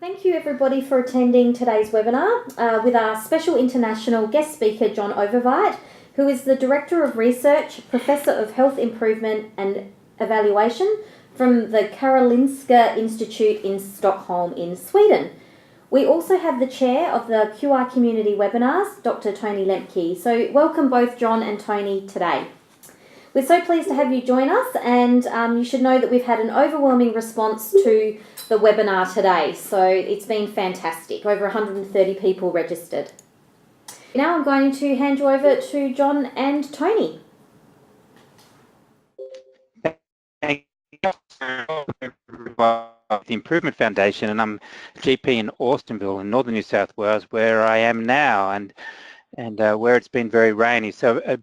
Thank you everybody for attending today's webinar with our special international guest speaker, John Ovretveit, who is the Director of Research, Professor of Health Improvement and Evaluation from the Karolinska Institute in Stockholm in Sweden. We also have the Chair of the qiCommunity webinars, Dr. Tony Lemke. So welcome both John and Tony today. We're so pleased to have you join us, and you should know that we've had an overwhelming response to the webinar today, so it's been fantastic. Over 130 people registered. Now I'm going to hand you over to John and Tony. Thank you. The Improvement Foundation, and I'm GP in Austinville in northern New South Wales, where I am now, and where it's been very rainy. So a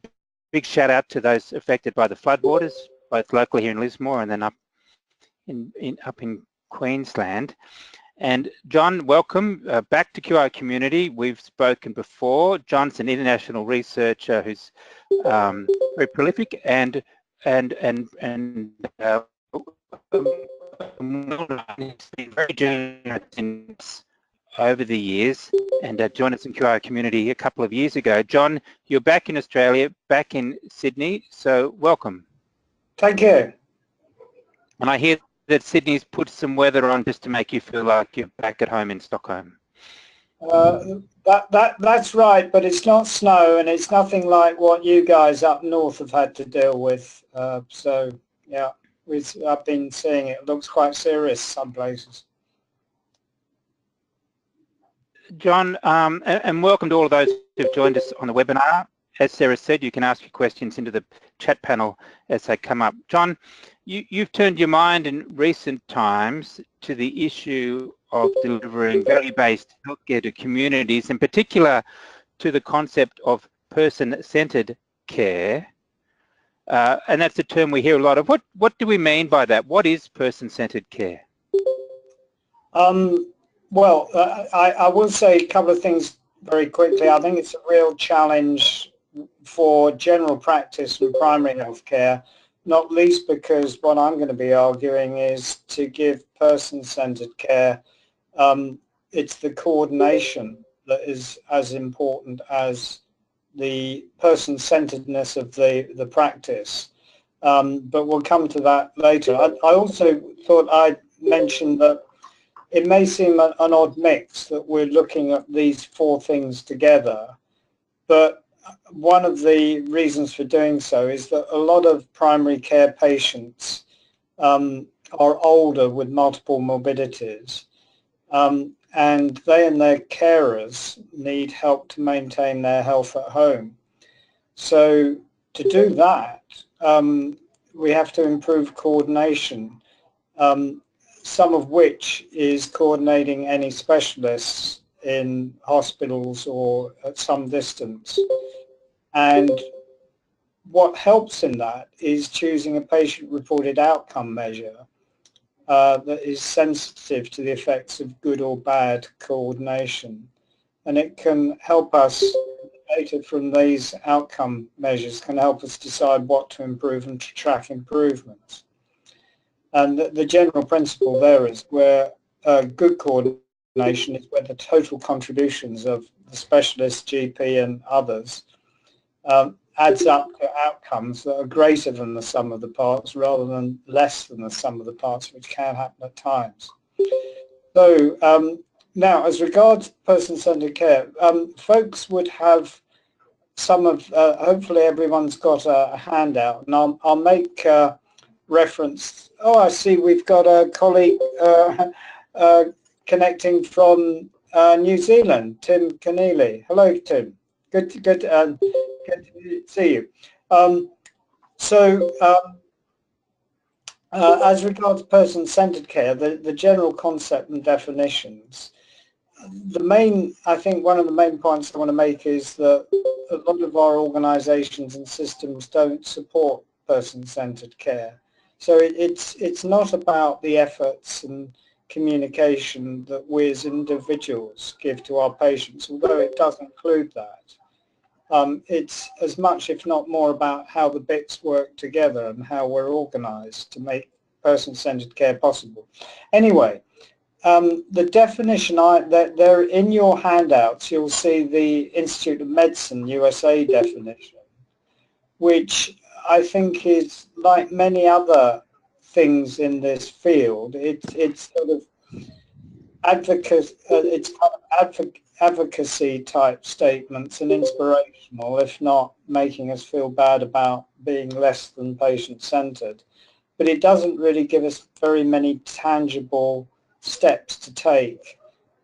big shout out to those affected by the floodwaters, both locally here in Lismore and then up in Queensland. And John, welcome back to qiCommunity. We've spoken before. John's an international researcher who's very prolific and he's been very generous over the years, and joined us in qiCommunity a couple of years ago. John, you're back in Australia, back in Sydney, so welcome. Thank you. And I hear that Sydney's put some weather on just to make you feel like you're back at home in Stockholm. That's right, but it's not snow, and it's nothing like what you guys up north have had to deal with. So yeah, I've been seeing it. It looks quite serious some places. John, and welcome to all of those who've joined us on the webinar. As Sarah said, you can ask your questions into the chat panel as they come up. John, you've turned your mind in recent times to the issue of delivering value-based healthcare to communities, in particular to the concept of person-centered care. And that's a term we hear a lot of. What do we mean by that? What is person-centered care? Well, I will say a couple of things very quickly. I think it's a real challenge for general practice and primary healthcare, not least because what I'm going to be arguing is to give person-centered care, it's the coordination that is as important as the person-centeredness of the practice. But we'll come to that later. I also thought I'd mention that it may seem an odd mix that we're looking at these four things together, but one of the reasons for doing so is that a lot of primary care patients are older with multiple morbidities, and they and their carers need help to maintain their health at home. So to do that, we have to improve coordination, some of which is coordinating any specialists in hospitals or at some distance. And what helps in that is choosing a patient-reported outcome measure that is sensitive to the effects of good or bad coordination. And it can help us, data from these outcome measures can help us decide what to improve and to track improvements. And the general principle there is where good coordination is where the total contributions of the specialist, GP and others adds up to outcomes that are greater than the sum of the parts rather than less than the sum of the parts, which can happen at times. So now, as regards person-centered care, folks would have some of, hopefully everyone's got a handout, and I'll make reference. Oh, I see we've got a colleague connecting from New Zealand, Tim Keneally. Hello, Tim. Good to see you. As regards person-centered care, the general concept and definitions, I think one of the main points I want to make is that a lot of our organisations and systems don't support person-centered care. So it's not about the efforts and communication that we as individuals give to our patients, although it does include that. It's as much, if not more, about how the bits work together and how we're organised to make person-centered care possible. Anyway, The definition, that they're in your handouts, you'll see the Institute of Medicine USA definition, which I think is like many other things in this field. It's sort of advocacy type statements and inspirational, if not making us feel bad about being less than patient-centered. But it doesn't really give us very many tangible steps to take.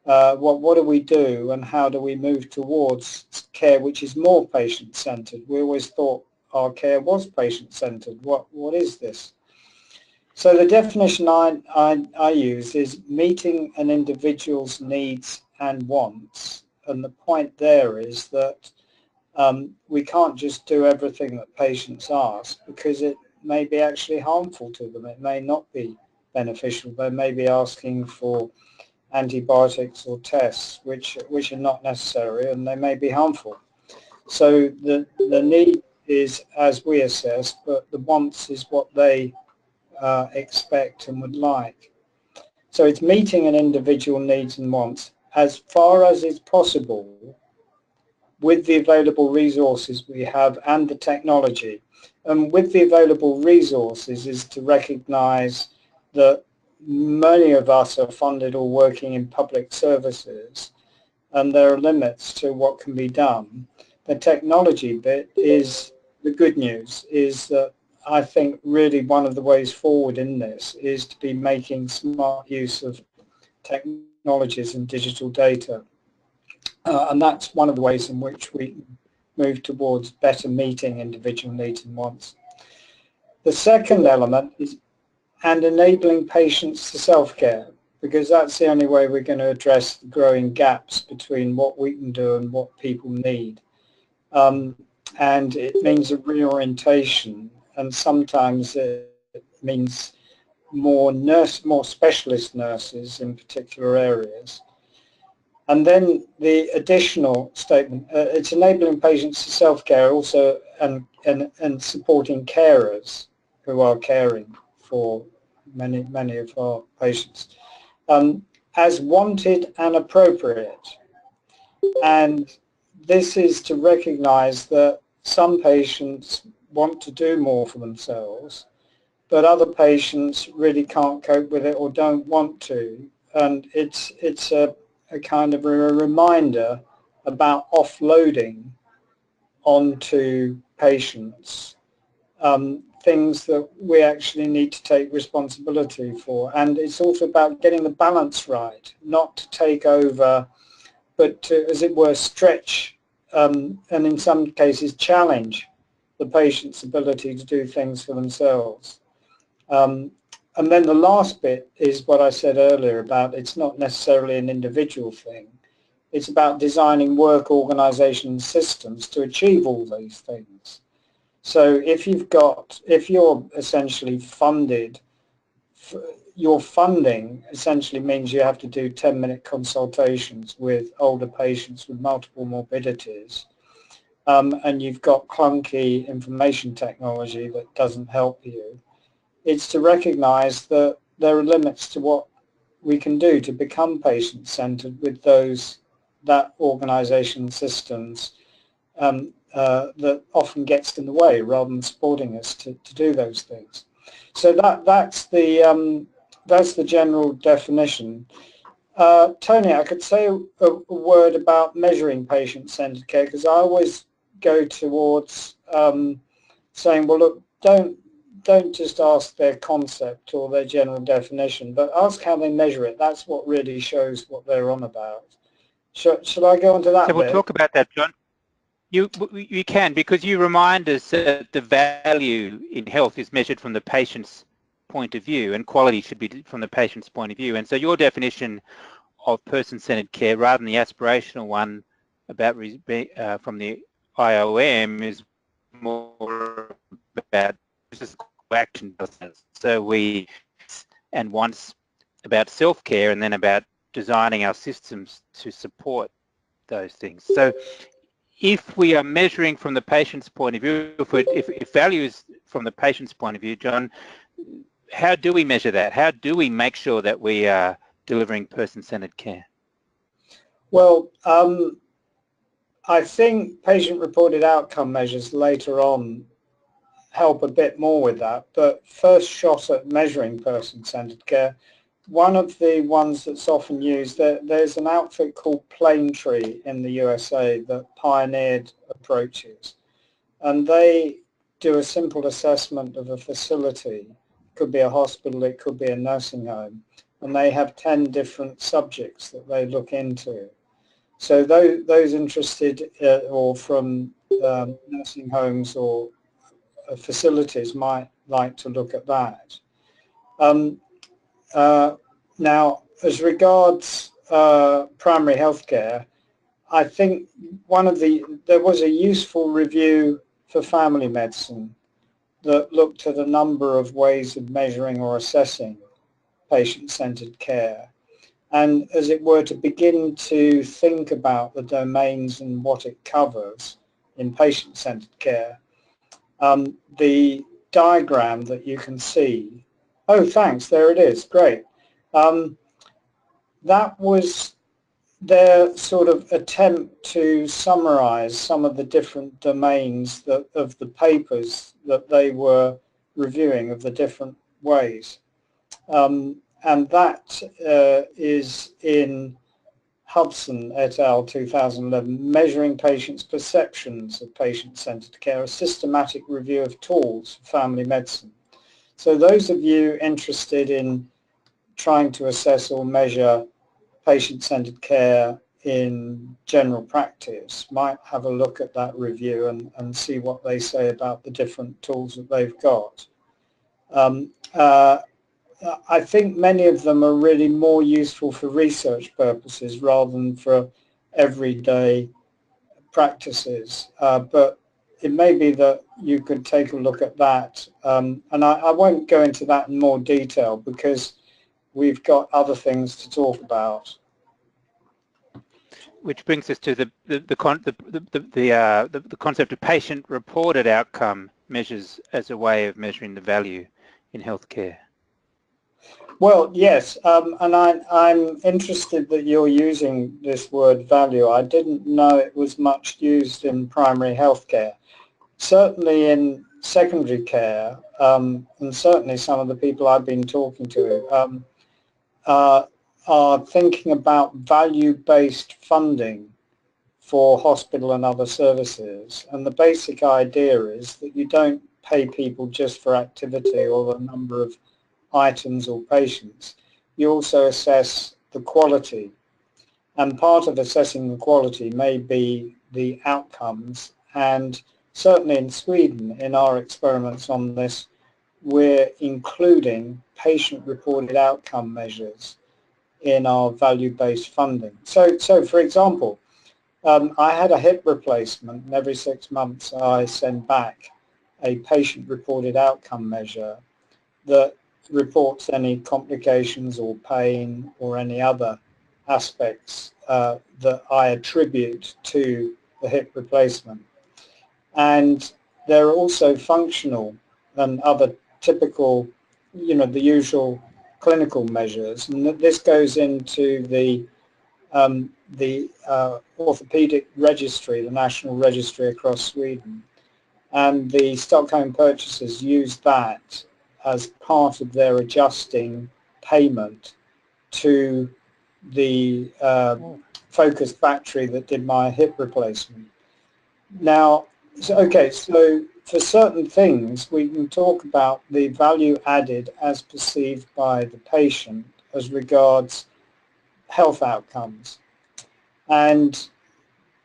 What do we do, and how do we move towards care which is more patient-centered? We always thought our care was patient-centered. What is this? So the definition I use is meeting an individual's needs and wants. And the point there is that we can't just do everything that patients ask, because it may be actually harmful to them. It may not be beneficial. They may be asking for antibiotics or tests which are not necessary, and they may be harmful. So the need is as we assess, but the wants is what they expect and would like. So it's meeting an individual needs and wants as far as is possible with the available resources we have and the technology. And with the available resources is to recognize that many of us are funded or working in public services, and there are limits to what can be done. The technology bit is the good news, is that I think really one of the ways forward in this is to be making smart use of technologies and digital data. And that's one of the ways in which we move towards better meeting individual needs and wants. The second element is enabling patients to self-care, because that's the only way we're going to address the growing gaps between what we can do and what people need. And it means a reorientation, and sometimes it means more specialist nurses in particular areas. And then the additional statement, it's enabling patients to self-care also, and supporting carers who are caring for many of our patients, as wanted and appropriate. And this is to recognize that some patients want to do more for themselves, but other patients really can't cope with it or don't want to. And it's a kind of a reminder about offloading onto patients things that we actually need to take responsibility for. And it's also about getting the balance right, not to take over, but to, as it were, stretch and in some cases challenge the patient's ability to do things for themselves. And then the last bit is what I said earlier about it's not necessarily an individual thing. It's about designing work, organisation systems to achieve all these things. So if you're essentially funded, your funding essentially means you have to do 10-minute consultations with older patients with multiple morbidities, and you've got clunky information technology that doesn't help you. It's to recognize that there are limits to what we can do to become patient-centered with that organization systems that often gets in the way rather than supporting us to do those things. So that's the general definition. Tony, I could say a word about measuring patient-centered care, because I always go towards saying, well, look, don't just ask their concept or their general definition, but ask how they measure it. That's what really shows what they're on about. Shall I go on to that So we'll bit? talk about that, John. You can, because you remind us that the value in health is measured from the patient's point of view, and quality should be from the patient's point of view. And so your definition of person-centered care, rather than the aspirational one about from the IOM, is more about action. So we and once about self-care, and then about designing our systems to support those things. So if we are measuring from the patient's point of view, if value is from the patient's point of view, John, how do we measure that? How do we make sure that we are delivering person-centered care? Well, I think patient-reported outcome measures later on help a bit more with that, but first shot at measuring person-centered care, one of the ones that's often used, there's an outfit called Planetree in the USA that pioneered approaches, and they do a simple assessment of a facility. It could be a hospital, it could be a nursing home, and they have 10 different subjects that they look into. So those interested or from nursing homes or facilities might like to look at that. Now, as regards primary healthcare, I think there was a useful review for family medicine that looked at a number of ways of measuring or assessing patient-centered care, and as it were to begin to think about the domains and what it covers in patient-centered care. The diagram that you can see, oh thanks, there it is, great. That was their sort of attempt to summarize some of the different domains of the papers that they were reviewing, of the different ways. And that is in Hudson et al. 2011, Measuring Patients' Perceptions of Patient-Centered Care, a systematic review of tools for family medicine. So those of you interested in trying to assess or measure patient-centered care in general practice might have a look at that review and see what they say about the different tools that they've got. I think many of them are really more useful for research purposes rather than for everyday practices, but it may be that you could take a look at that, and I won't go into that in more detail because we've got other things to talk about. Which brings us to the concept of patient-reported outcome measures as a way of measuring the value in healthcare. Well, yes, and I'm interested that you're using this word value. I didn't know it was much used in primary healthcare. Certainly in secondary care, and certainly some of the people I've been talking to are thinking about value-based funding for hospital and other services. And the basic idea is that you don't pay people just for activity or the number of items or patients. You also assess the quality, and part of assessing the quality may be the outcomes, and certainly in Sweden, in our experiments on this, we're including patient-reported outcome measures in our value-based funding. So for example, I had a hip replacement, and every 6 months I send back a patient-reported outcome measure that reports any complications or pain or any other aspects that I attribute to the hip replacement. And there are also functional and other typical, the usual clinical measures. And this goes into the orthopedic registry, the national registry across Sweden. And the Stockholm purchasers use that as part of their adjusting payment to the focused factory that did my hip replacement. Now, so for certain things, we can talk about the value added as perceived by the patient as regards health outcomes. And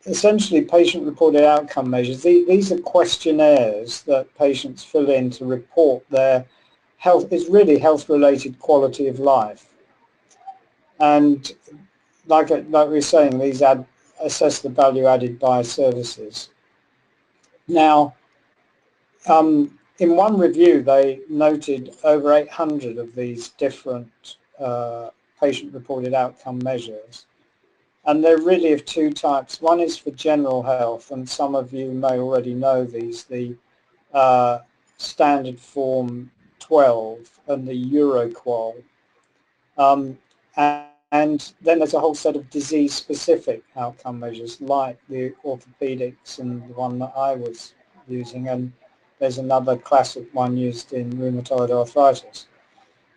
essentially patient-reported outcome measures, these are questionnaires that patients fill in to report their health. Is really health-related quality of life. And like we were saying, these assess the value added by services. Now, in one review, they noted over 800 of these different patient-reported outcome measures. And they're really of two types. One is for general health, and some of you may already know these, the standard form 12 and the Euroqual. and then there's a whole set of disease-specific outcome measures like the orthopedics and the one that I was using, and there's another classic one used in rheumatoid arthritis.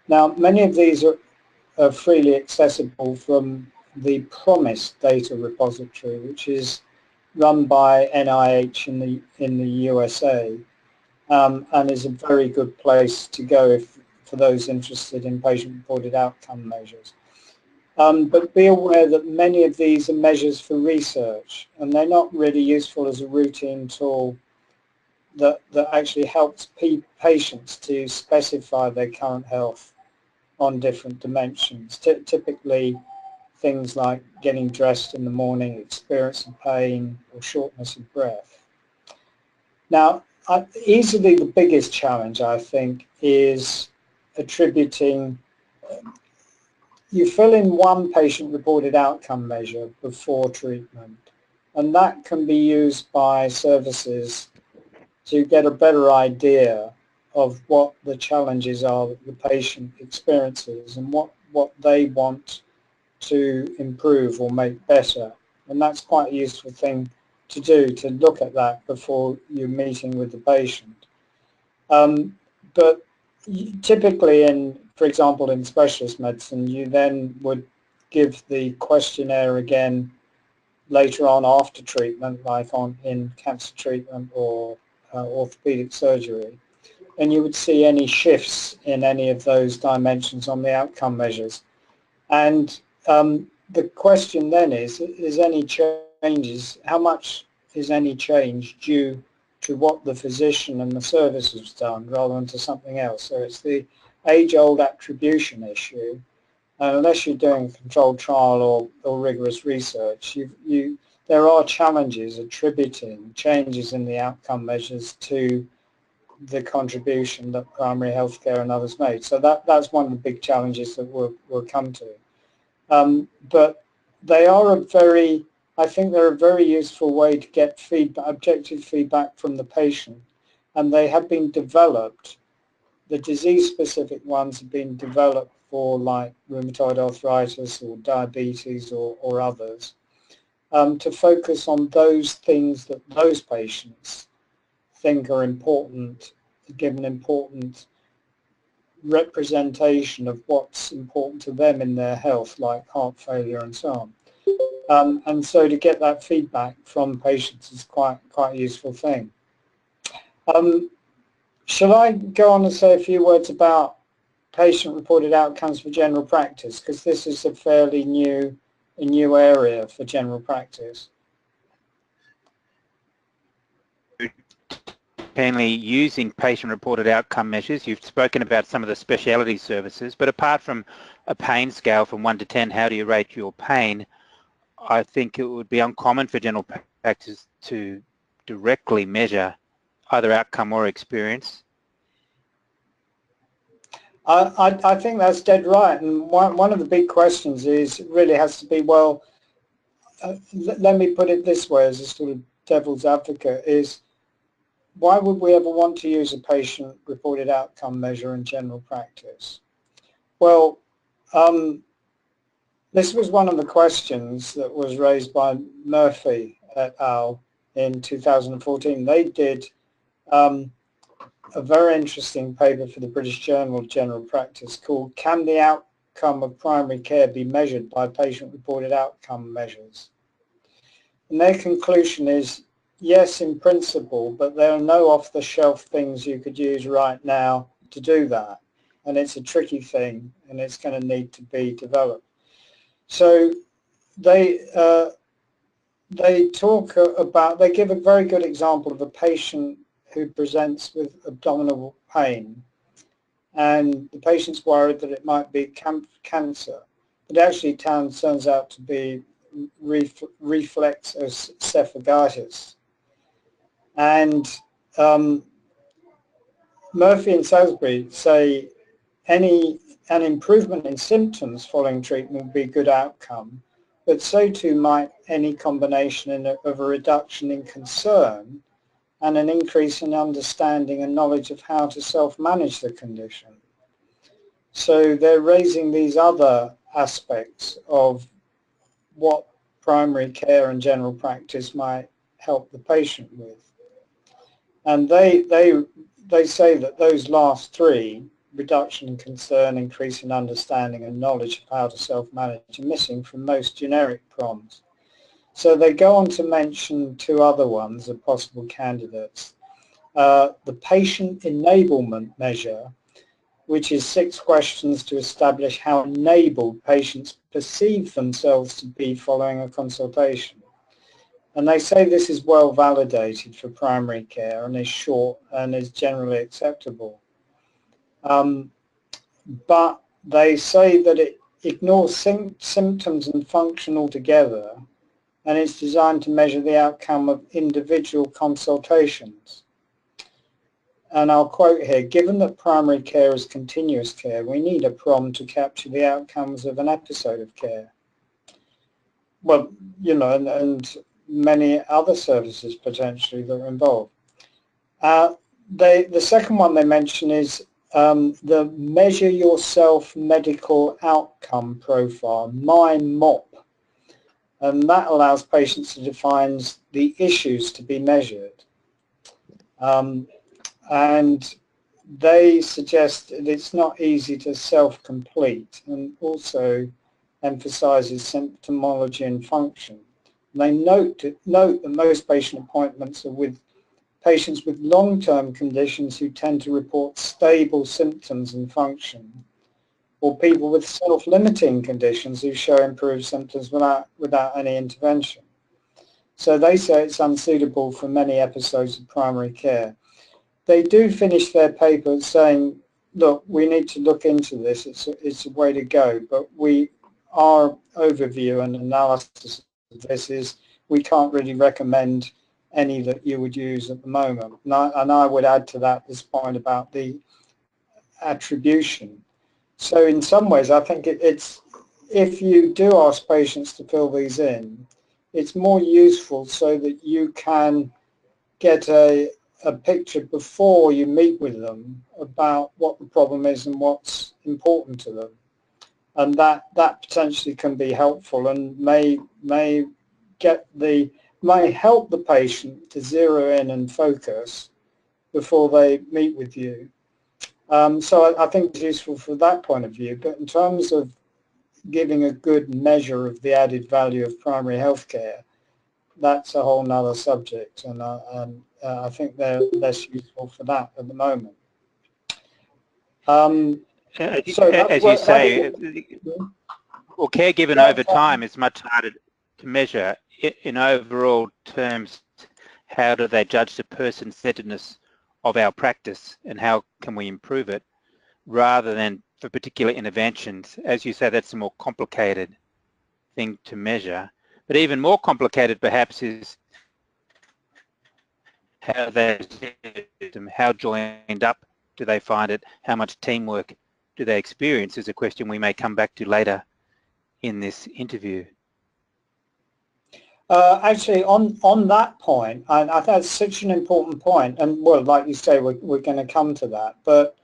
Now, many of these are freely accessible from the PROMIS data repository, which is run by NIH in the USA, and is a very good place to go for those interested in patient-reported outcome measures. But be aware that many of these are measures for research, and they're not really useful as a routine tool that actually helps patients to specify their current health on different dimensions. Typically, things like getting dressed in the morning, experiencing pain, or shortness of breath. Now, easily the biggest challenge, I think, is attributing. You fill in one patient-reported outcome measure before treatment, and that can be used by services to get a better idea of what the challenges are that the patient experiences and what they want to improve or make better. And that's quite a useful thing to do, to look at that before you're meeting with the patient. But typically for example, in specialist medicine, you then would give the questionnaire again later on after treatment, like in cancer treatment or orthopedic surgery, and you would see any shifts in any of those dimensions on the outcome measures. And the question then is any changes, how much is any change due to what the physician and the service has done rather than to something else? So it's the age-old attribution issue. Unless you're doing a controlled trial or rigorous research, there are challenges attributing changes in the outcome measures to the contribution that primary healthcare and others made. So that's one of the big challenges that we'll come to. But they are I think they're a very useful way to get feedback, objective feedback from the patient, and they have been developed. The disease-specific ones have been developed for like rheumatoid arthritis or diabetes or others, to focus on those things that those patients think are important, to give an important representation of what's important to them in their health, like heart failure and so on. And so to get that feedback from patients is quite a useful thing. Shall I go on and say a few words about patient-reported outcomes for general practice, because this is a fairly new area for general practice? Routinely using patient-reported outcome measures. You've spoken about some of the specialty services, but apart from a pain scale from 1 to 10, how do you rate your pain? I think it would be uncommon for general practice to directly measure either outcome or experience. I think that's dead right, and one of the big questions really has to be, well, let me put it this way as a sort of devil's advocate, is why would we ever want to use a patient-reported outcome measure in general practice? Well, this was one of the questions that was raised by Murphy et al. In 2014. They did a very interesting paper for the British Journal of General Practice called "Can the Outcome of Primary Care be Measured by Patient-Reported Outcome Measures?" And their conclusion is, yes, in principle, but there are no off-the-shelf things you could use right now to do that. And it's a tricky thing, and it's going to need to be developed. So they give a very good example of a patient who presents with abdominal pain, and the patient's worried that it might be cancer, but actually it turns out to be reflex esophagitis. And Murphy and Salisbury say an improvement in symptoms following treatment would be a good outcome, but so too might any combination of a reduction in concern and an increase in understanding and knowledge of how to self-manage the condition. So they're raising these other aspects of what primary care and general practice might help the patient with. And they say that those last three, reduction in concern, increase in understanding and knowledge of how to self-manage, are missing from most generic proms. So they go on to mention two other ones of possible candidates. The patient enablement measure, which is 6 questions to establish how enabled patients perceive themselves to be following a consultation. And they say this is well validated for primary care and is short and is generally acceptable. But they say that it ignores symptoms and function altogether, and it's designed to measure the outcome of individual consultations. And I'll quote here, given that primary care is continuous care, we need a prom to capture the outcomes of an episode of care. Well, you know, and many other services potentially that are involved. The second one they mention is the Measure Yourself Medical Outcome Profile, MIMOP. And that allows patients to define the issues to be measured. And they suggest that it's not easy to self-complete, and also emphasizes symptomology and function. They note that most patient appointments are with patients with long-term conditions who tend to report stable symptoms and function, or people with self-limiting conditions who show improved symptoms without any intervention. So they say it's unsuitable for many episodes of primary care. They do finish their paper saying, look, we need to look into this, it's a way to go, but our overview and analysis of this is we can't really recommend any that you would use at the moment. And I would add to that this point about the attribution. So in some ways, I think it's, if you do ask patients to fill these in, it's more useful so that you can get a picture before you meet with them about what the problem is and what's important to them. And that potentially can be helpful and may help the patient to zero in and focus before they meet with you. So I think it's useful from that point of view. But in terms of giving a good measure of the added value of primary healthcare, that's a whole nother subject, and I think they're less useful for that at the moment. As you say, well, care given over time is much harder to measure. In overall terms, how do they judge the person-centeredness of our practice and how can we improve it, rather than for particular interventions? As you say, that's a more complicated thing to measure. But even more complicated perhaps is how joined up do they find it, how much teamwork do they experience, is a question we may come back to later in this interview. Actually, on that point, I think that's such an important point, and well, like you say, we're going to come to that. But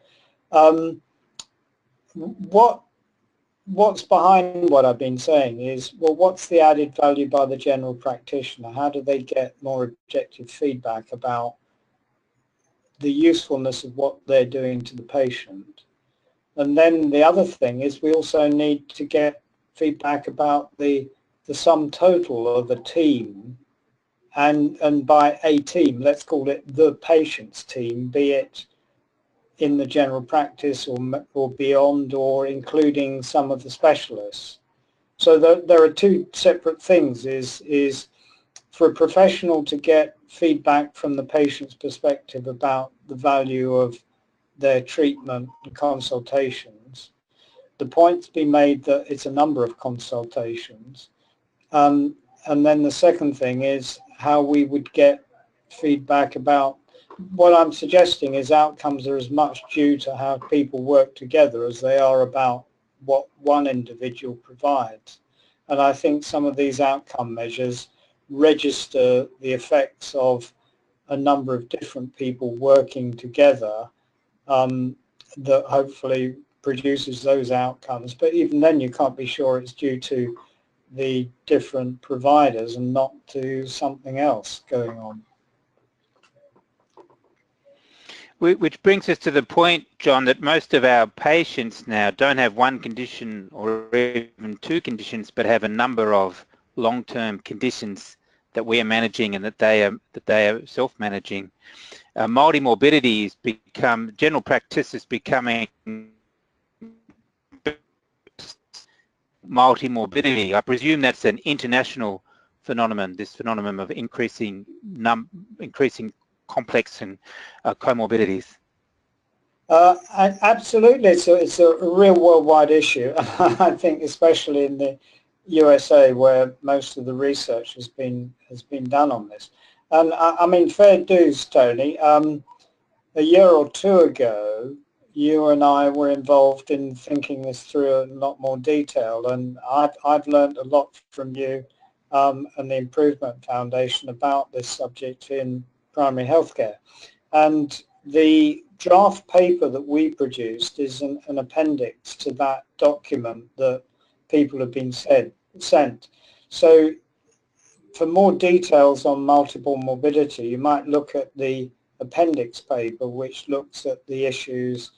what's behind what I've been saying is, well, what's the added value by the general practitioner? How do they get more objective feedback about the usefulness of what they're doing to the patient? And then the other thing is we also need to get feedback about the sum total of a team, and by a team, let's call it the patient's team, be it in the general practice or beyond, or including some of the specialists. So there are two separate things, is for a professional to get feedback from the patient's perspective about the value of their treatment and consultations. The point's been made that it's a number of consultations. And then the second thing is how we would get feedback about, what I'm suggesting is outcomes are as much due to how people work together as they are about what one individual provides. And I think some of these outcome measures register the effects of a number of different people working together that hopefully produces those outcomes, but even then you can't be sure it's due to the different providers and not to something else going on. Which brings us to the point, John, that most of our patients now don't have one condition or even two conditions, but have a number of long-term conditions that we are managing and that they are self-managing. Multimorbidity has become, general practice is becoming multimorbidity. I presume that's an international phenomenon, this phenomenon of increasing complex and comorbidities. Absolutely, it's a real worldwide issue. I think especially in the USA, where most of the research has been done on this. And I mean, fair dues, Tony. A year or two ago, you and I were involved in thinking this through in a lot more detail, and I've learned a lot from you and the Improvement Foundation about this subject in primary healthcare. And the draft paper that we produced is an appendix to that document that people have been sent. So for more details on multiple morbidity, you might look at the appendix paper, which looks at the issues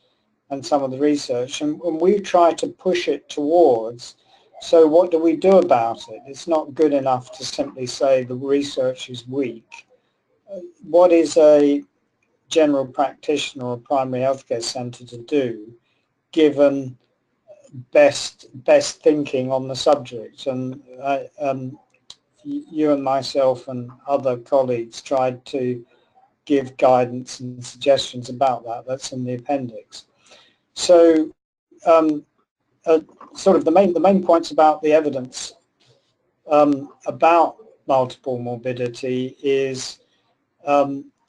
and some of the research, and we try to push it towards, so what do we do about it? It's not good enough to simply say the research is weak. What is a general practitioner or primary healthcare centre to do, given best thinking on the subject? And you and myself and other colleagues tried to give guidance and suggestions about that. That's in the appendix. So sort of the main points about the evidence about multiple morbidity is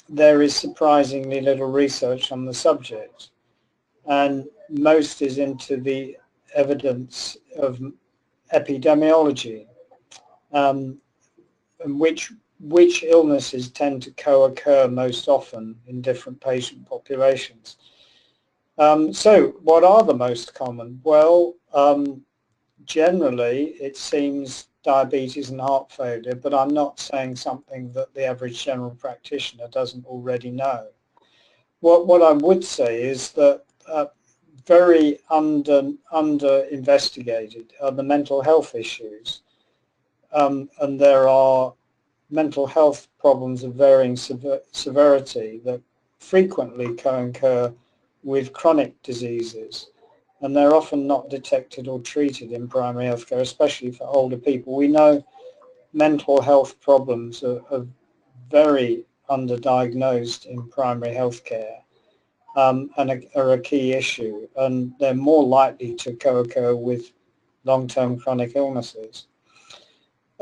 there is surprisingly little research on the subject, and most is into the evidence of epidemiology, and which illnesses tend to co-occur most often in different patient populations. So what are the most common? Well, generally it seems diabetes and heart failure, but I'm not saying something that the average general practitioner doesn't already know. What I would say is that very under investigated are the mental health issues, and there are mental health problems of varying severity that frequently co-occur with chronic diseases, and they're often not detected or treated in primary healthcare, especially for older people. We know mental health problems are very underdiagnosed in primary healthcare and are a key issue, and they're more likely to co-occur with long-term chronic illnesses.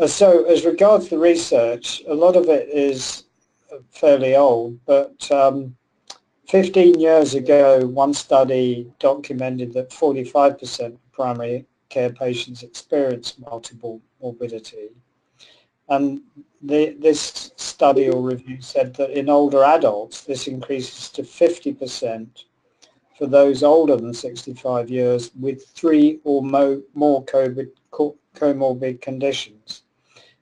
So as regards the research, a lot of it is fairly old, but 15 years ago, one study documented that 45% of primary care patients experience multiple morbidity. And this study or review said that in older adults, this increases to 50% for those older than 65 years with 3 or more comorbid conditions,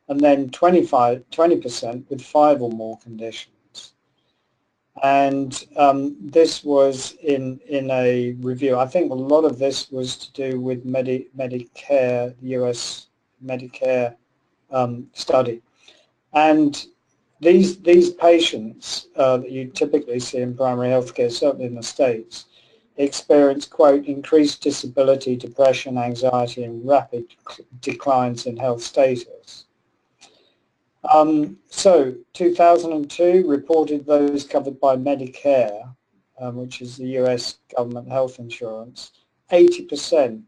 and then 20% with 5 or more conditions. And this was in a review. I think a lot of this was to do with Medicare, the US Medicare study. And these patients that you typically see in primary healthcare, certainly in the States, experience, quote, increased disability, depression, anxiety, and rapid declines in health status. So 2002 reported those covered by Medicare, which is the US government health insurance, 80%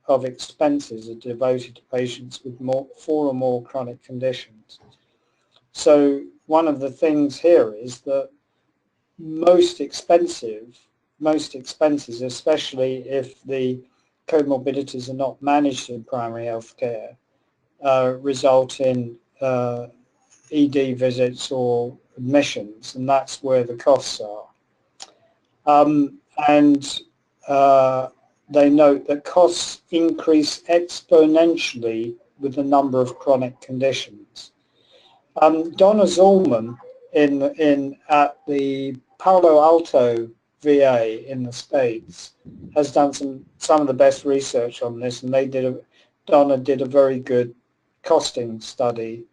of expenses are devoted to patients with 4 or more chronic conditions. So one of the things here is that most expenses, especially if the comorbidities are not managed in primary health care, result in ED visits or admissions, and that's where the costs are. And they note that costs increase exponentially with the number of chronic conditions. Donna Zollman at the Palo Alto VA in the States has done some of the best research on this, and Donna did a very good costing study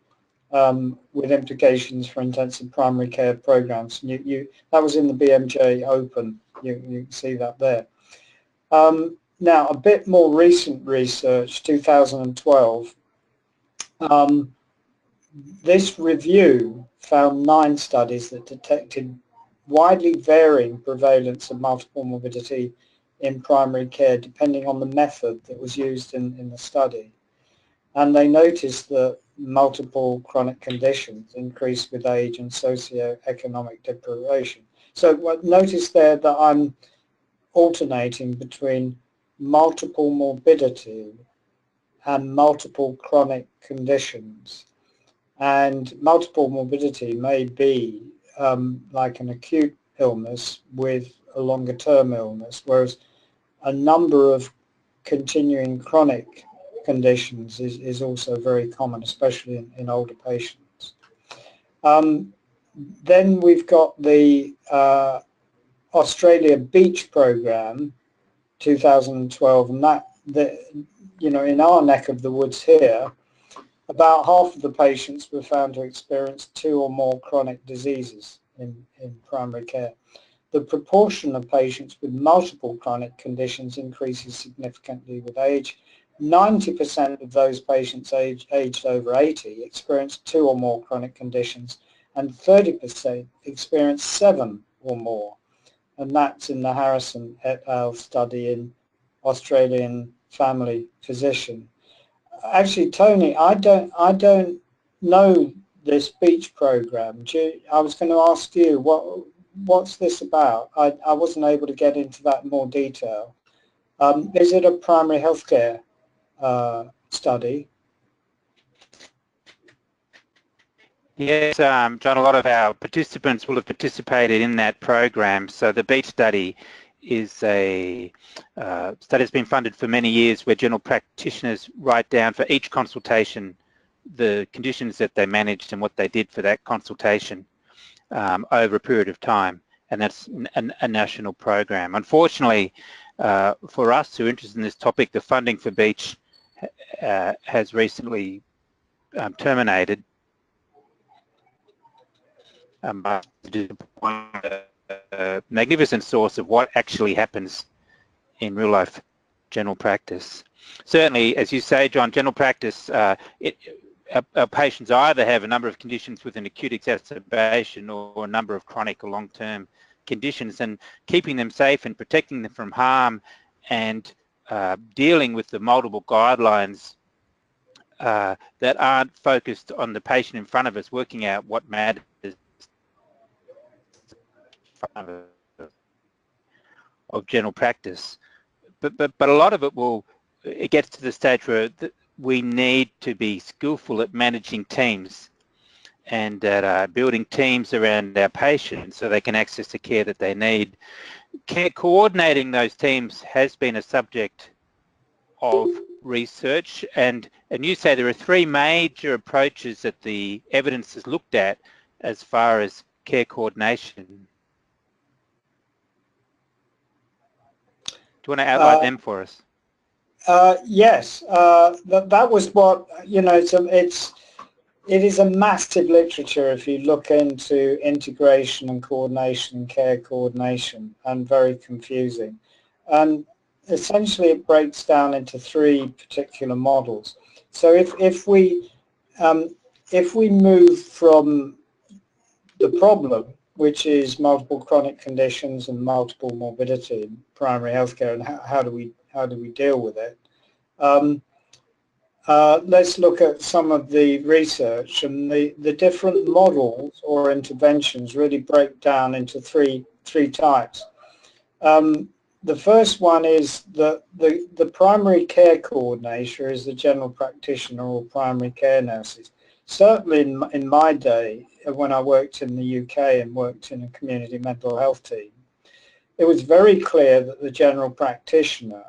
with implications for intensive primary care programs. That was in the BMJ Open. You can see that there. Now, a bit more recent research, 2012. This review found 9 studies that detected widely varying prevalence of multiple morbidity in primary care depending on the method that was used in the study. And they noticed that multiple chronic conditions increase with age and socioeconomic deprivation. So notice there that I'm alternating between multiple morbidity and multiple chronic conditions. And multiple morbidity may be like an acute illness with a longer term illness, whereas a number of continuing chronic conditions is also very common, especially in older patients. Then we've got the Australia Beach Program 2012, and in our neck of the woods here, about half of the patients were found to experience 2 or more chronic diseases in primary care. The proportion of patients with multiple chronic conditions increases significantly with age. 90% of those patients aged over 80 experienced 2 or more chronic conditions, and 30% experienced 7 or more. And that's in the Harrison et al. Study in Australian Family Physician. Actually, Tony, I don't know this beach program. I was going to ask you, what's this about? I wasn't able to get into that in more detail. Is it a primary healthcare study? Yes, John, a lot of our participants will have participated in that program. So the BEAT study is a study that's been funded for many years, where general practitioners write down for each consultation the conditions that they managed and what they did for that consultation over a period of time, and that's a national program. Unfortunately, for us who are interested in this topic, the funding for BEACH has recently terminated. But a magnificent source of what actually happens in real life general practice. Certainly, as you say, John, general practice, our patients either have a number of conditions with an acute exacerbation or a number of chronic or long-term conditions, and keeping them safe and protecting them from harm and dealing with the multiple guidelines that aren't focused on the patient in front of us, working out what matters of general practice. But a lot of it gets to the stage where we need to be skillful at managing teams and at building teams around our patients so they can access the care that they need. Coordinating those teams has been a subject of research, and you say there are 3 major approaches that the evidence has looked at as far as care coordination. Do you want to outline them for us? Yes, that was what, it is a massive literature if you look into integration and coordination and care coordination, and very confusing. And essentially it breaks down into 3 particular models. So if we move from the problem, which is multiple chronic conditions and multiple morbidity in primary healthcare, and how do we deal with it? Let's look at some of the research, and the different models or interventions really break down into three types. The first one is the primary care coordinator is the general practitioner or primary care nurses. Certainly in my day, when I worked in the UK and worked in a community mental health team, it was very clear that the general practitioner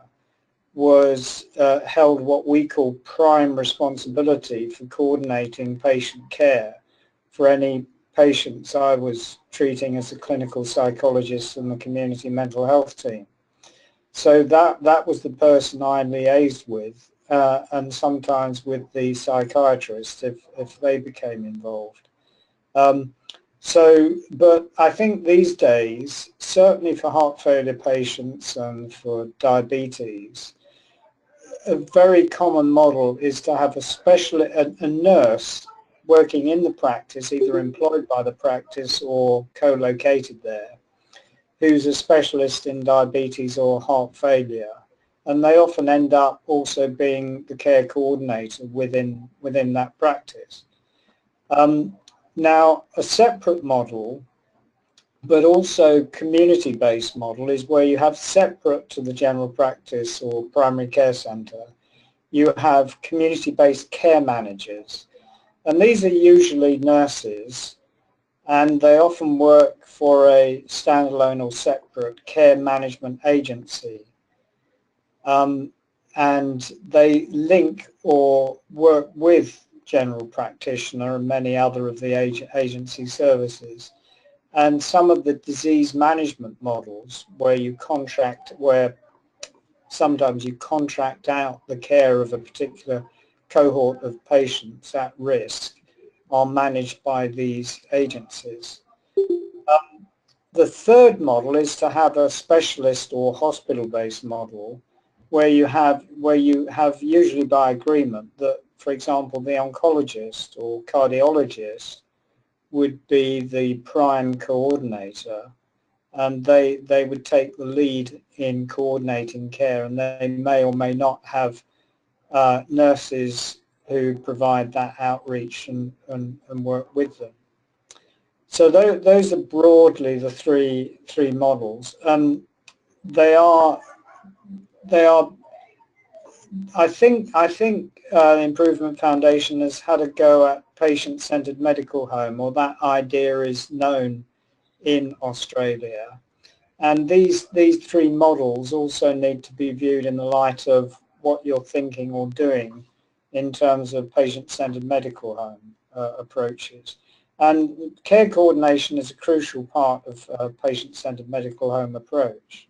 was held what we call prime responsibility for coordinating patient care for any patients I was treating as a clinical psychologist in the community mental health team. So that was the person I liaised with, and sometimes with the psychiatrist if they became involved. But I think these days, certainly for heart failure patients and for diabetes, a very common model is to have a nurse working in the practice, either employed by the practice or co-located there, who's a specialist in diabetes or heart failure. And they often end up also being the care coordinator within that practice. Now, a separate model, but also community-based model, is where you have separate to the general practice or primary care centre, you have community-based care managers. And these are usually nurses, and they often work for a standalone or separate care management agency. And they link or work with general practitioner and many other of the agency services. And some of the disease management models where sometimes you contract out the care of a particular cohort of patients at risk are managed by these agencies. The third model is to have a specialist or hospital-based model where you have usually by agreement that, for example, the oncologist or cardiologist would be the prime coordinator, and they would take the lead in coordinating care, and they may or may not have nurses who provide that outreach and work with them. So those are broadly the three models. They are. I think the Improvement Foundation has had a go at patient-centered medical home, or that idea is known in Australia. And these three models also need to be viewed in the light of what you're thinking or doing in terms of patient-centered medical home approaches. And care coordination is a crucial part of a patient-centered medical home approach.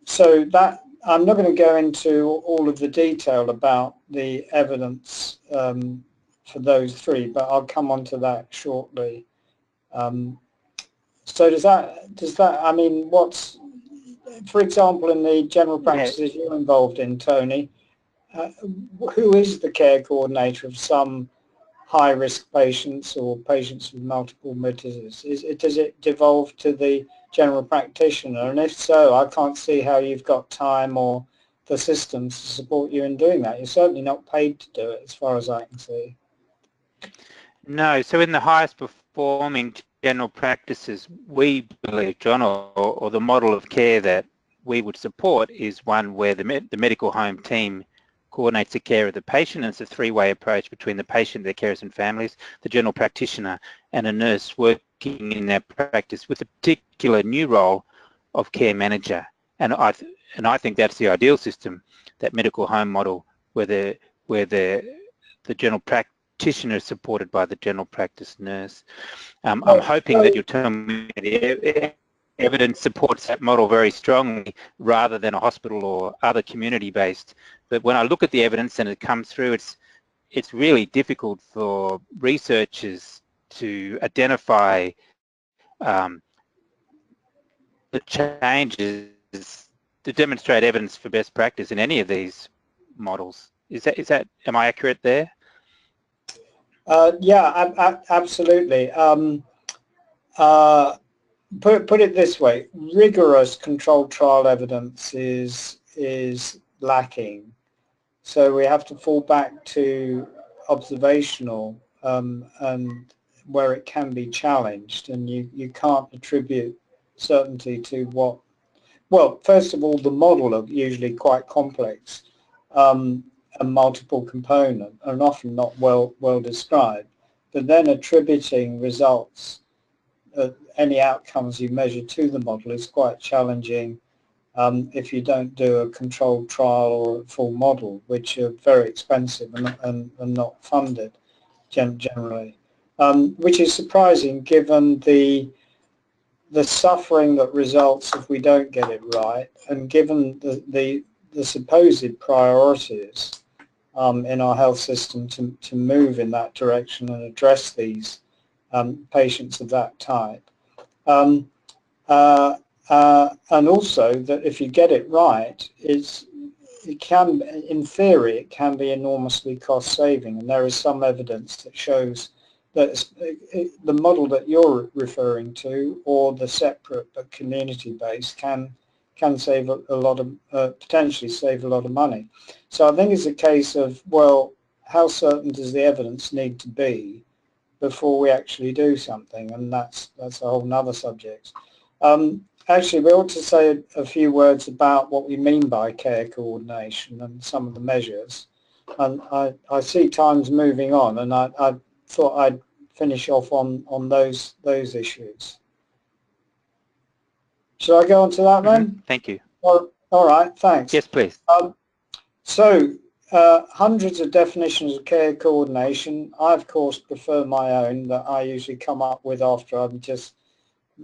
So that I'm not going to go into all of the detail about the evidence for those three, but I'll come on to that shortly. So does that, I mean, for example, in the general practices you're involved in, Tony, who is the care coordinator of some high-risk patients or patients with multiple morbidities? Does it devolve to the general practitioner? And if so, I can't see how you've got time or the systems to support you in doing that. You're certainly not paid to do it, as far as I can see. No, so in the highest performing general practices, we believe, John, or the model of care that we would support is one where the medical home team coordinates the care of the patient, and it's a three-way approach between the patient, their carers and families, the general practitioner, and a nurse working in their practice with a particular new role of care manager. And I think that's the ideal system, that medical home model where the general practitioner is supported by the general practice nurse. I'm hoping that you'll tell me the evidence supports that model very strongly rather than a hospital or other community-based. But when I look at the evidence and it comes through, it's really difficult for researchers to identify the changes to demonstrate evidence for best practice in any of these models. Am I accurate there? Yeah, absolutely. Put it this way: rigorous controlled trial evidence is lacking. So we have to fall back to observational and where it can be challenged, and you can't attribute certainty to what. Well, first of all, the model are usually quite complex and multiple component, and often not well described. But then attributing results, any outcomes you measure to the model is quite challenging if you don't do a controlled trial or a full model, which are very expensive and not funded generally, which is surprising given the suffering that results if we don't get it right, and given the supposed priorities in our health system to move in that direction and address these patients of that type. And also that if you get it right, it can, in theory, it can be enormously cost saving, and there is some evidence that shows that the model that you're referring to, or the separate but community-based, can save a lot of, potentially save a lot of money. So I think it's a case of, well, how certain does the evidence need to be before we actually do something, and that's a whole other subject. Actually, we ought to say a few words about what we mean by care coordination and some of the measures. And I see time's moving on, and I thought I'd finish off on those issues. Shall I go on to that then? Thank you. Well, all right, thanks. Yes, please. Hundreds of definitions of care coordination. I, of course, prefer my own that I usually come up with after I'm just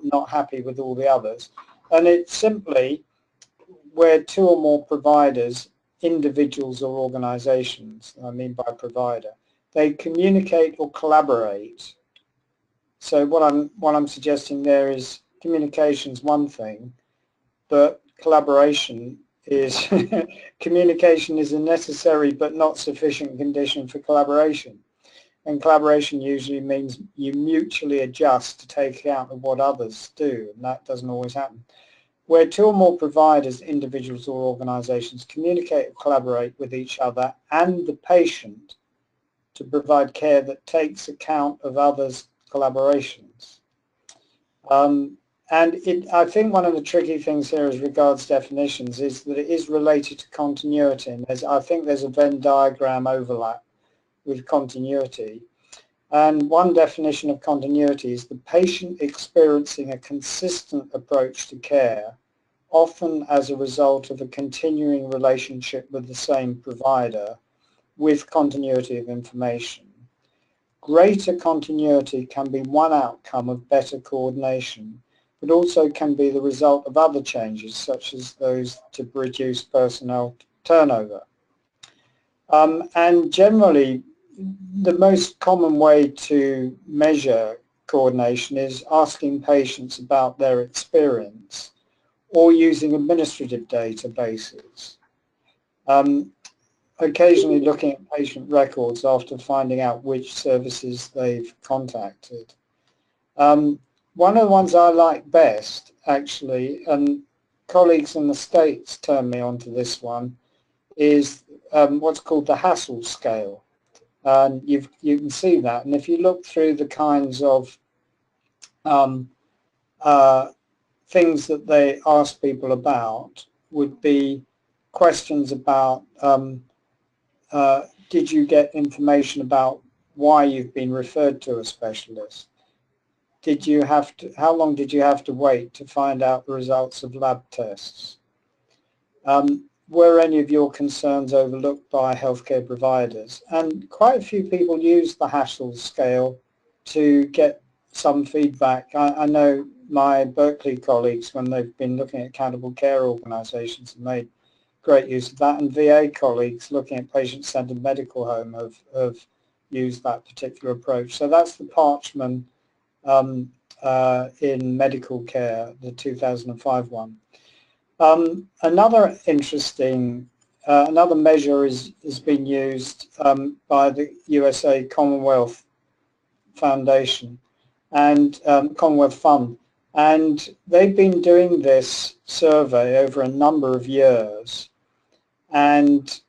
not happy with all the others. And it's simply where two or more providers, individuals or organizations, I mean by provider, they communicate or collaborate. So what I'm suggesting there is communication's one thing, but collaboration is communication is a necessary but not sufficient condition for collaboration. And collaboration usually means you mutually adjust to take account of what others do, and that doesn't always happen. Where two or more providers, individuals or organizations communicate or collaborate with each other and the patient to provide care that takes account of others' collaborations. I think one of the tricky things here as regards definitions is that it is related to continuity, and I think there's a Venn diagram overlap with continuity. And one definition of continuity is the patient experiencing a consistent approach to care, often as a result of a continuing relationship with the same provider with continuity of information. Greater continuity can be one outcome of better coordination, but also can be the result of other changes, such as those to reduce personnel turnover. And generally, the most common way to measure coordination is asking patients about their experience or using administrative databases. Occasionally looking at patient records after finding out which services they've contacted. One of the ones I like best, actually, and colleagues in the States turned me onto this one, is what's called the hassle scale. And you can see that. And if you look through the kinds of things that they ask people about, would be questions about did you get information about why you've been referred to a specialist? Did you have to, how long did you have to wait to find out the results of lab tests? Were any of your concerns overlooked by healthcare providers? And quite a few people use the hassle scale to get some feedback. I know my Berkeley colleagues, when they've been looking at accountable care organizations, have made great use of that, and VA colleagues looking at patient-centered medical home have used that particular approach. So that's the Parchman in medical care, the 2005 one. Another interesting, another measure has been used by the USA Commonwealth Foundation and Commonwealth Fund, and they've been doing this survey over a number of years, and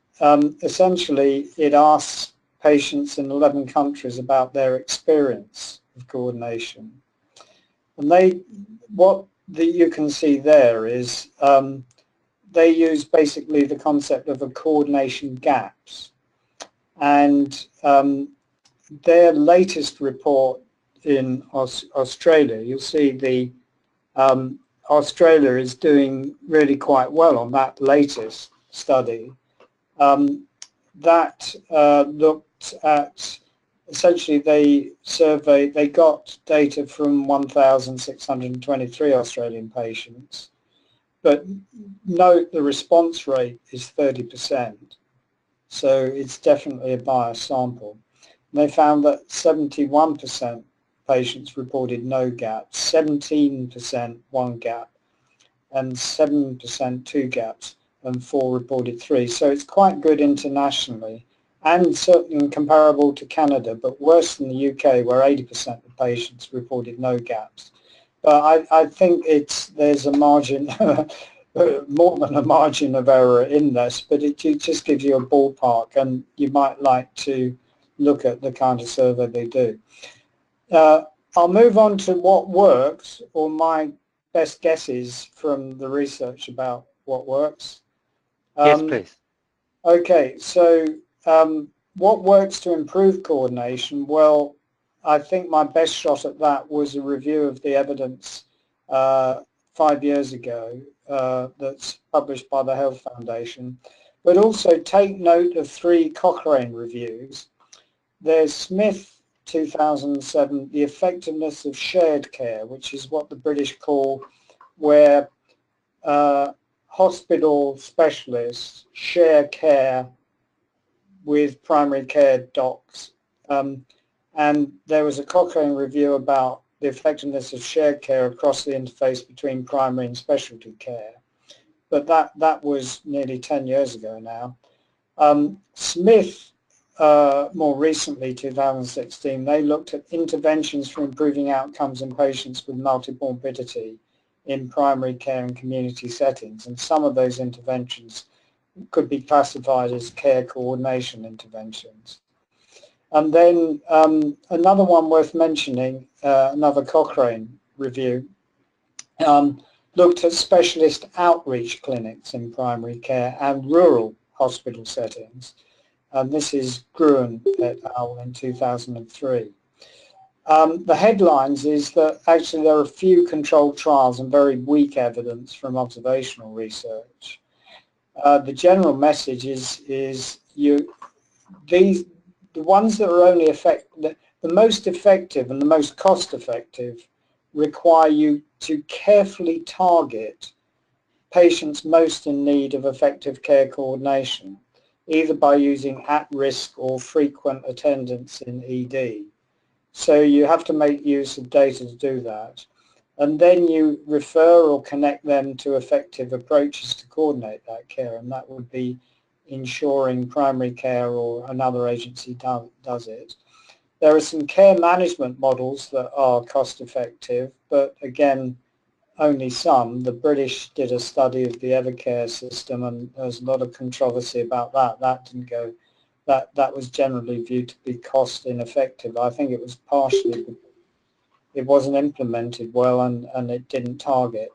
essentially it asks patients in 11 countries about their experience of coordination. And you can see there is they use basically the concept of a coordination gaps, and their latest report in Australia, you'll see the Australia is doing really quite well on that latest study. That looked at, essentially they got data from 1,623 Australian patients, but note the response rate is 30%, so it's definitely a biased sample. And they found that 71% patients reported no gaps, 17% one gap, and 7% two gaps, and 4 reported 3. So it's quite good internationally, and certainly comparable to Canada, but worse than the UK, where 80% of patients reported no gaps. But I think there's a margin, more than a margin of error in this, but it just gives you a ballpark, and you might like to look at the kind of survey they do. I'll move on to what works, or my best guesses from the research about what works. Yes, please. Okay, so what works to improve coordination? Well, I think my best shot at that was a review of the evidence 5 years ago that's published by the Health Foundation, but also take note of 3 Cochrane reviews. There's Smith 2007, The Effectiveness of Shared Care, which is what the British call where hospital specialists share care with primary care docs. And there was a Cochrane review about the effectiveness of shared care across the interface between primary and specialty care. But that was nearly 10 years ago now. Smith, more recently, 2016, they looked at interventions for improving outcomes in patients with multimorbidity in primary care and community settings, and some of those interventions could be classified as care coordination interventions. And then another one worth mentioning, another Cochrane review, looked at specialist outreach clinics in primary care and rural hospital settings. And this is Gruen et al. In 2003. The headlines is that actually there are few controlled trials and very weak evidence from observational research. The general message is the ones that are only the most effective and the most cost effective require you to carefully target patients most in need of effective care coordination, either by using at-risk or frequent attendance in ED. So you have to make use of data to do that. And then you refer or connect them to effective approaches to coordinate that care, and that would be ensuring primary care or another agency does it. There are some care management models that are cost effective, but again, only some. The British did a study of the Evercare system, and there's a lot of controversy about that. That didn't go. That was generally viewed to be cost ineffective. I think it was partially it wasn't implemented well, and it didn't target.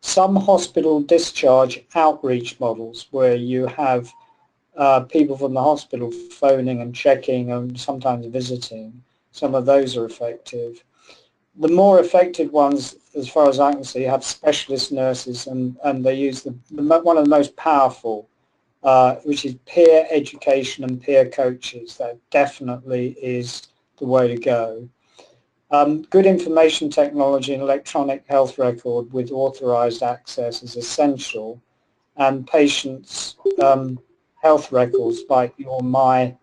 Some hospital discharge outreach models where you have people from the hospital phoning and checking and sometimes visiting, some of those are effective. The more effective ones, as far as I can see, have specialist nurses, and they use one of the most powerful, which is peer education and peer coaches. That definitely is the way to go. Good information technology and electronic health record with authorized access is essential, and patients' health records like your My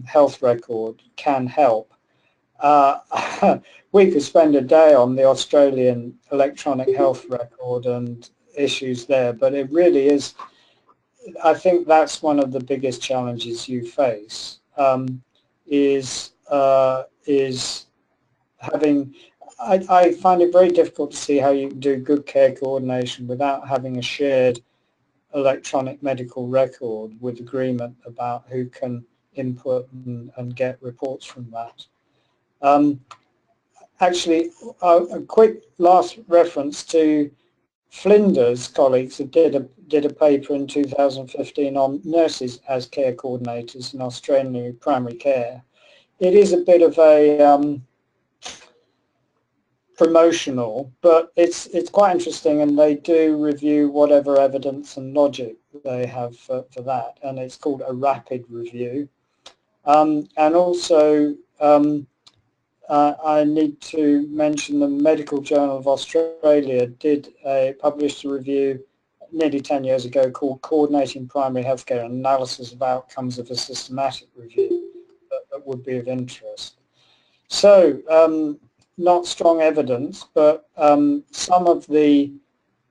Health record can help. We could spend a day on the Australian electronic health record and issues there, but it really is, I think that's one of the biggest challenges you face, is having, I find it very difficult to see how you can do good care coordination without having a shared electronic medical record with agreement about who can input and get reports from that. Actually, a quick last reference to Flinders' colleagues who did a paper in 2015 on nurses as care coordinators in Australian primary care. It is a bit of a promotional, but it's quite interesting, and they do review whatever evidence and logic they have for that, and it's called a rapid review. And also I need to mention the Medical Journal of Australia published a review nearly 10 years ago called Coordinating Primary Healthcare, an Analysis of Outcomes of a Systematic Review, that would be of interest. So not strong evidence, but some of the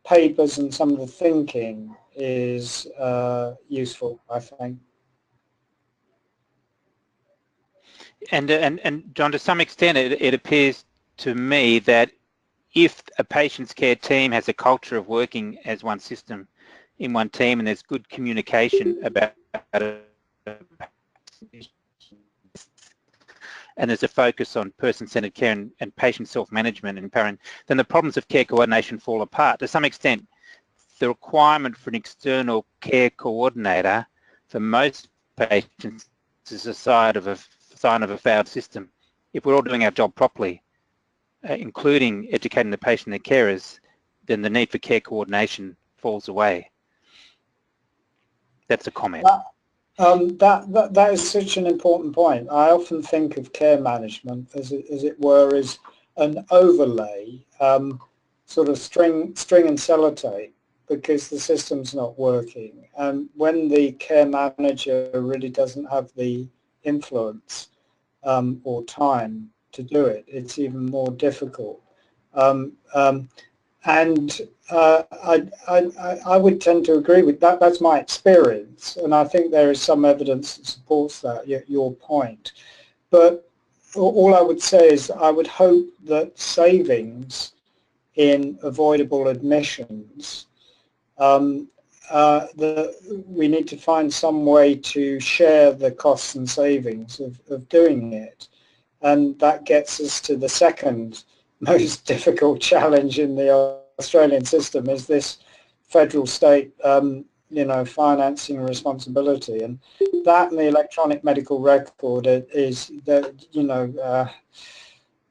papers and some of the thinking is useful, I think. And John, to some extent, it appears to me that if a patient's care team has a culture of working as one system in one team, and there's good communication about it, and there's a focus on person-centered care and patient self-management and parent, then the problems of care coordination fall apart. To some extent, the requirement for an external care coordinator for most patients is a sign of a failed system. If we're all doing our job properly, including educating the patient and the carers, then the need for care coordination falls away. That's a comment. That is such an important point. I often think of care management as it were as an overlay, sort of string and sellotape, because the system's not working. And when the care manager really doesn't have the influence or time to do it, it's even more difficult. I would tend to agree with that. That's my experience, and I think there is some evidence that supports that, your point. But all I would say is I would hope that savings in avoidable admissions, we need to find some way to share the costs and savings of doing it. And that gets us to the second most difficult challenge in the Australian system, is this federal state financing responsibility, and that and the electronic medical record is that,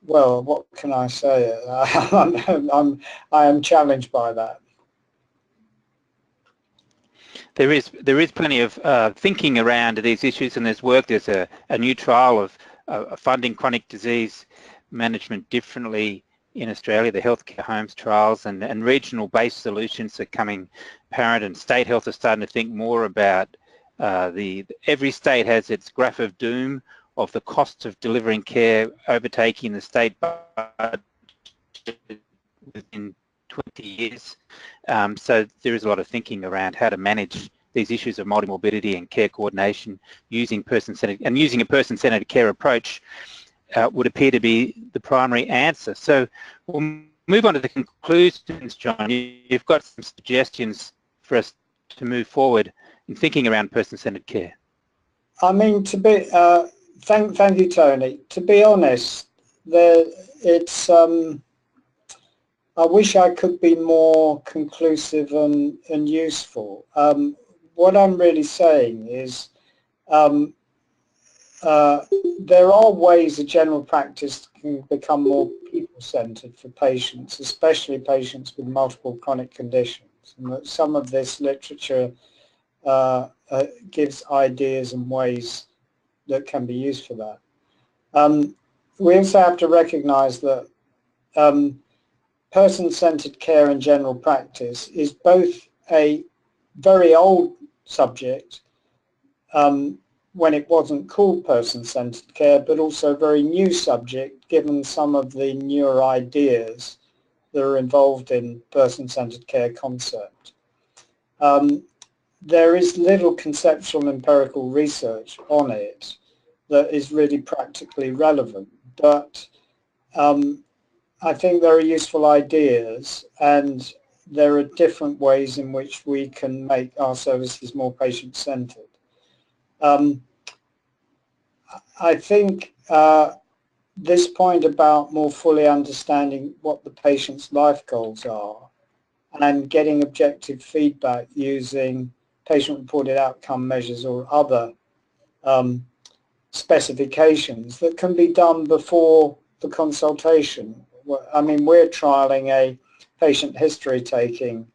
well, what can I say? I am challenged by that. There is plenty of thinking around these issues, and there's work. There's a new trial of funding chronic disease management differently in Australia, the healthcare homes trials, and regional-based solutions are coming apparent, and state health are starting to think more about every state has its graph of doom of the costs of delivering care overtaking the state budget within 20 years. So there is a lot of thinking around how to manage these issues of multimorbidity and care coordination using using a person-centered care approach would appear to be the primary answer. So we'll move on to the conclusions, John. You've got some suggestions for us to move forward in thinking around person-centered care. I mean, thank you, Tony. To be honest, I wish I could be more conclusive and useful. What I'm really saying is there are ways that general practice can become more people-centered for patients, especially patients with multiple chronic conditions. And that some of this literature gives ideas and ways that can be used for that. We also have to recognise that person-centered care in general practice is both a very old subject when it wasn't called person-centered care, but also a very new subject given some of the newer ideas that are involved in person-centered care concept. There is little conceptual empirical research on it that is really practically relevant, but I think there are useful ideas, and there are different ways in which we can make our services more patient-centered. I think this point about more fully understanding what the patient's life goals are and getting objective feedback using patient-reported outcome measures or other specifications that can be done before the consultation, I mean, we're trialing a patient history taking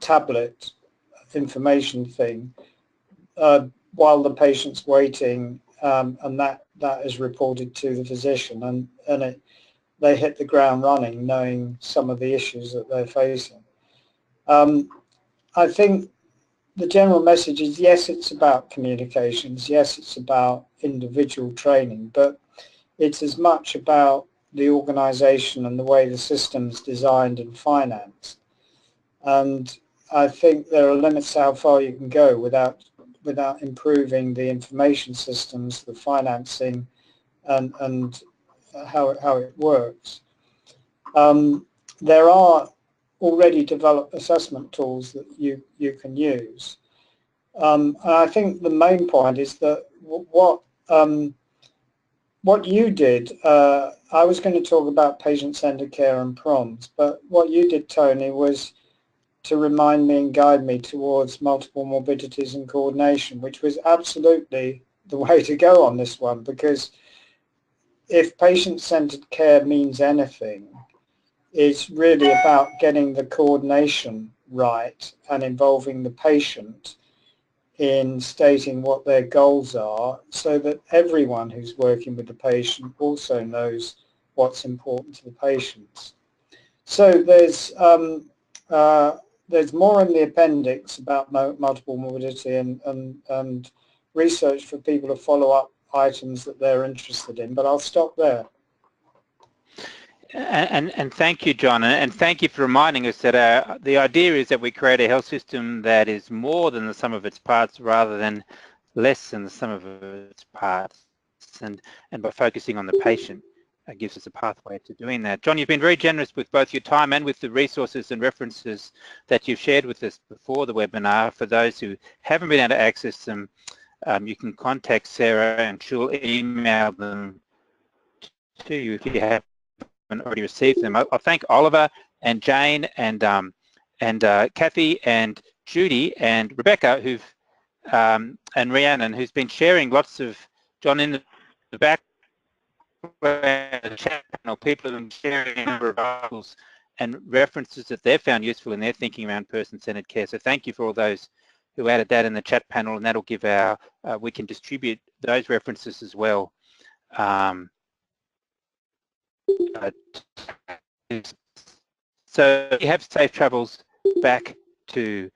tablet information thing while the patient's waiting, and that is reported to the physician, and they hit the ground running, knowing some of the issues that they're facing. I think the general message is, yes, it's about communications, yes, it's about individual training, but it's as much about the organisation and the way the system's designed and financed. And I think there are limits to how far you can go without improving the information systems, the financing, and how it works. There are already developed assessment tools that you can use. And I think the main point is that what you did, I was going to talk about patient-centered care and PROMs, but what you did, Tony, was to remind me and guide me towards multiple morbidities and coordination, which was absolutely the way to go on this one, because if patient-centered care means anything, it's really about getting the coordination right and involving the patient in stating what their goals are, so that everyone who's working with the patient also knows what's important to the patients. So there's more in the appendix about multiple morbidity and research for people to follow up items that they're interested in, but I'll stop there. And thank you, John, and thank you for reminding us that the idea is that we create a health system that is more than the sum of its parts rather than less than the sum of its parts, and by focusing on the patient gives us a pathway to doing that. John, you've been very generous with both your time and with the resources and references that you've shared with us before the webinar. For those who haven't been able to access them, you can contact Sarah and she'll email them to you if you haven't already received them. I'll thank Oliver and Jane and Kathy and Judy and Rebecca and Rhiannon, who's been sharing lots of, John, in the back chat panel, people have been sharing a number of articles and references that they've found useful in their thinking around person-centered care. So thank you for all those who added that in the chat panel, and that'll give we can distribute those references as well. So you have safe travels back to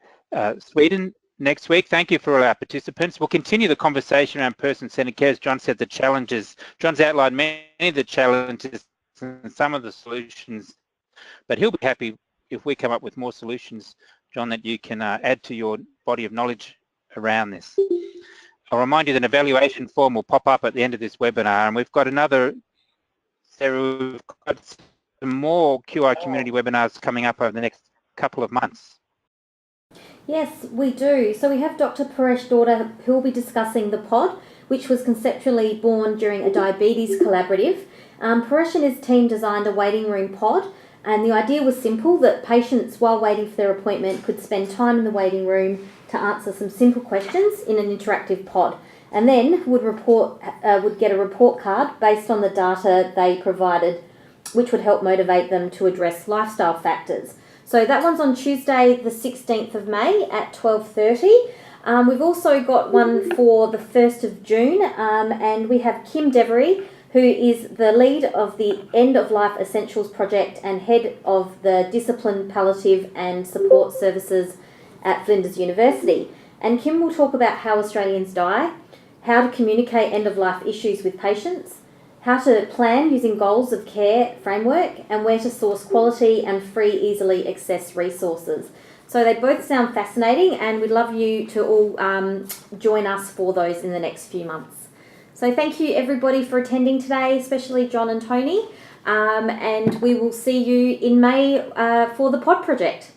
Sweden next week. Thank you for all our participants. We'll continue the conversation around person-centered care. As John said, the challenges, John's outlined many of the challenges and some of the solutions, but he'll be happy if we come up with more solutions, John, that you can add to your body of knowledge around this. I'll remind you that an evaluation form will pop up at the end of this webinar, and we've got another, Sarah, we've got some more qiCommunity webinars coming up over the next couple of months. Yes, we do. So we have Dr. Paresh Daughter, who will be discussing the pod, which was conceptually born during a diabetes collaborative. Paresh and his team designed a waiting room pod, and the idea was simple, that patients, while waiting for their appointment, could spend time in the waiting room to answer some simple questions in an interactive pod, and then would get a report card based on the data they provided, which would help motivate them to address lifestyle factors. So that one's on Tuesday the 16th of May at 12:30. We've also got one for the 1st of June, and we have Kim Devery, who is the lead of the End of Life Essentials Project and head of the Discipline Palliative and Support Services at Flinders University. And Kim will talk about how Australians die, how to communicate end-of-life issues with patients, how to plan using goals of care framework, and where to source quality and free, easily accessed resources. So they both sound fascinating, and we'd love you to all join us for those in the next few months. So thank you everybody for attending today, especially John and Tony, and we will see you in May for the pod project.